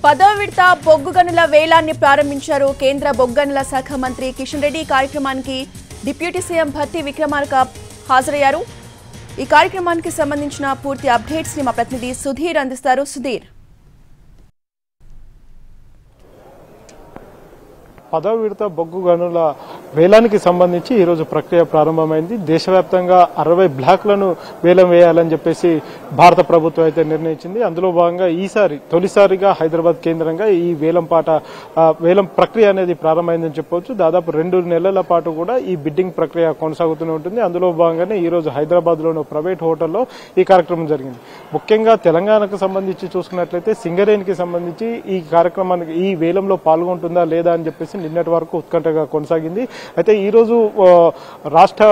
10వ విడత బొగ్గు గనుల వేలాన్ని ప్రారంభించారు కేంద్ర బొగ్గు గనుల శాఖ మంత్రి కిషన్ రెడ్డి. కార్యక్రమానికి డిప్యూటీ సీఎం భట్టి విక్రమార్క హాజరయ్యారు. ఈ కార్యక్రమానికి సంబంధించిన పూర్తి అప్డేట్స్ ని మా ప్రతినిధి సుధీర్ అందిస్తారు. సుధీర్, 10వ విడత బొగ్గు గనుల వేలానికి సంబంధించి ఈరోజు ప్రక్రియ ప్రారంభమైంది. దేశవ్యాప్తంగా 60 బ్లాక్లను వేలం వేయాలని చెప్పేసి భారత ప్రభుత్వం అయితే నిర్ణయించింది. అందులో భాగంగా తొలిసారిగా హైదరాబాద్ కేంద్రంగా ఈ వేలం ప్రక్రియ అనేది ప్రారంభమైందని చెప్పవచ్చు. దాదాపు 2 నెలల పాటు కూడా ఈ బిడ్డింగ్ ప్రక్రియ కొనసాగుతూనే ఉంటుంది. అందులో భాగంగానే ఈ రోజు హైదరాబాద్ లోని ప్రైవేట్ హోటల్లో ఈ కార్యక్రమం జరిగింది. ముఖ్యంగా తెలంగాణకు సంబంధించి చూసుకున్నట్లయితే సింగరేణికి సంబంధించి ఈ కార్యక్రమానికి ఈ వేలంలో పాల్గొంటుందా లేదా అని చెప్పేసి నిన్నటి వరకు ఉత్కంఠగా కొనసాగింది. అయితే ఈ రోజు రాష్ట్ర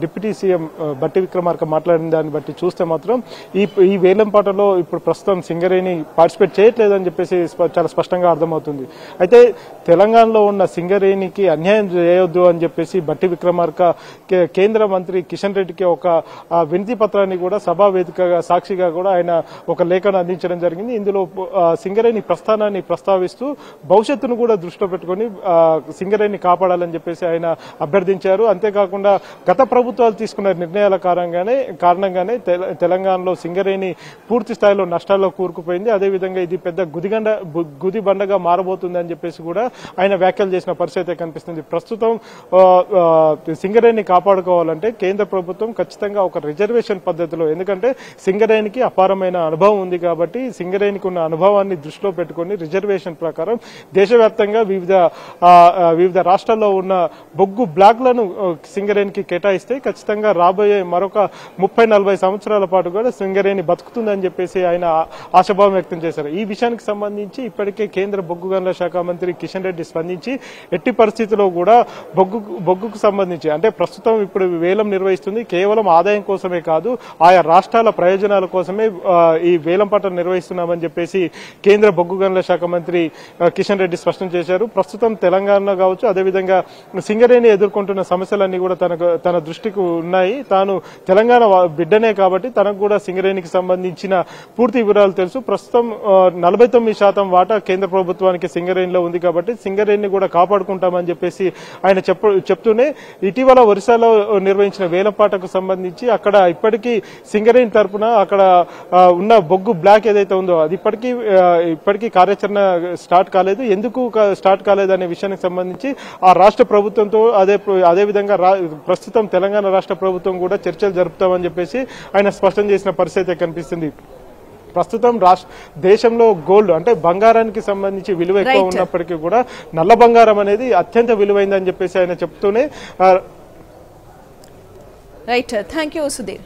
డిప్యూటీ సీఎం భట్టి విక్రమార్క మాట్లాడిన దాన్ని బట్టి చూస్తే మాత్రం ఈ వేలం పాటలో ఇప్పుడు ప్రస్తుతం సింగరేణి పార్టిసిపేట్ చేయట్లేదని చెప్పేసి చాలా స్పష్టంగా అర్థమవుతుంది. అయితే తెలంగాణలో ఉన్న సింగరేణికి అన్యాయం చేయొద్దు అని చెప్పేసి భట్టి విక్రమార్క కేంద్ర మంత్రి కిషన్ రెడ్డికి ఒక వినతి పత్రాన్ని కూడా సభా వేదికగా సాక్షిగా కూడా ఆయన ఒక లేఖను అందించడం జరిగింది. ఇందులో సింగరేణి ప్రస్థానాన్ని ప్రస్తావిస్తూ భవిష్యత్తును కూడా దృష్టిలో పెట్టుకుని సింగరేణిని కాపాడాలని చెప్పేసి ఆయన అభ్యర్థించారు. అంతేకాకుండా గత ప్రభుత్వాలు తీసుకున్న నిర్ణయాల కారణంగానే తెలంగాణలో సింగరేణి పూర్తి స్థాయిలో నష్టాల్లో కూరుకుపోయింది. అదేవిధంగా ఇది పెద్ద గుదిబండగా మారబోతుంది అని చెప్పేసి కూడా ఆయన వ్యాఖ్యలు చేసిన పరిస్థితి కనిపిస్తుంది. ప్రస్తుతం సింగరేణిని కాపాడుకోవాలంటే కేంద్ర ప్రభుత్వం ఖచ్చితంగా ఒక రిజర్వేషన్ పద్ధతిలో, ఎందుకంటే సింగరేణికి అపారమైన అనుభవం ఉంది కాబట్టి సింగరేణికి ఉన్న అనుభవాన్ని దృష్టిలో పెట్టుకుని రిజర్వేషన్ ప్రకారం దేశవ్యాప్తంగా వివిధ రాష్ట్రాల్లో ఉన్న బొగ్గు బ్లాక్లను సింగరేణికి కేటాయిస్తే ఖచ్చితంగా రాబోయే మరొక 30-40 సంవత్సరాల పాటు కూడా సింగరేణి బతుకుతుందని చెప్పేసి ఆయన ఆశాభావం వ్యక్తం చేశారు. ఈ విషయానికి సంబంధించి ఇప్పటికే కేంద్ర బొగ్గు గనుల శాఖ మంత్రి కిషన్ రెడ్డి స్పందించి ఎట్టి పరిస్థితిలో కూడా బొగ్గుకు సంబంధించి, అంటే ప్రస్తుతం ఇప్పుడు వేలం నిర్వహిస్తుంది కేవలం ఆదాయం కోసమే కాదు, ఆయా రాష్ట్రాల ప్రయోజనాల కోసమే ఈ వేలం పాట నిర్వహిస్తున్నామని చెప్పేసి కేంద్ర బొగ్గు గనుల శాఖ మంత్రి కిషన్ రెడ్డి స్పష్టం చేశారు. ప్రస్తుతం తెలంగాణలో కావచ్చు, అదేవిధంగా సింగరేణి ఎదుర్కొంటున్న సమస్యలన్నీ కూడా తన దృష్టికి ఉన్నాయి. తాను తెలంగాణ బిడ్డనే కాబట్టి తనకు కూడా సింగరేణికి సంబంధించిన పూర్తి వివరాలు తెలుసు. ప్రస్తుతం 49% వాటా కేంద్ర ప్రభుత్వానికి సింగరేణిలో ఉంది కాబట్టి సింగరేణిని కూడా కాపాడుకుంటామని చెప్పేసి ఆయన చెప్తూనే ఇటీవల ఒరిస్సాలో నిర్వహించిన వేలంపాటకు సంబంధించి అక్కడ ఇప్పటికీ సింగరేణి తరపున అక్కడ ఉన్న బొగ్గు బ్లాక్ ఏదైతే ఉందో అది ఇప్పటికీ కార్యాచరణ స్టార్ట్ కాలేదు. ఎందుకు స్టార్ట్ కాలేదు అనే విషయానికి సంబంధించి ఆ రాష్ట్ర ప్రభుత్వంతో అదేవిధంగా ప్రస్తుతం తెలంగాణ రాష్ట్ర ప్రభుత్వం కూడా చర్చలు జరుపుతామని చెప్పేసి ఆయన స్పష్టం చేసిన పరిస్థితి కనిపిస్తుంది. ప్రస్తుతం దేశంలో గోల్డ్ అంటే బంగారానికి సంబంధించి విలువ ఎక్కువ ఉన్నప్పటికీ కూడా నల్ల బంగారం అనేది అత్యంత విలువైందని చెప్పేసి ఆయన చెప్తూనే రైట్. Thank you Sudheer.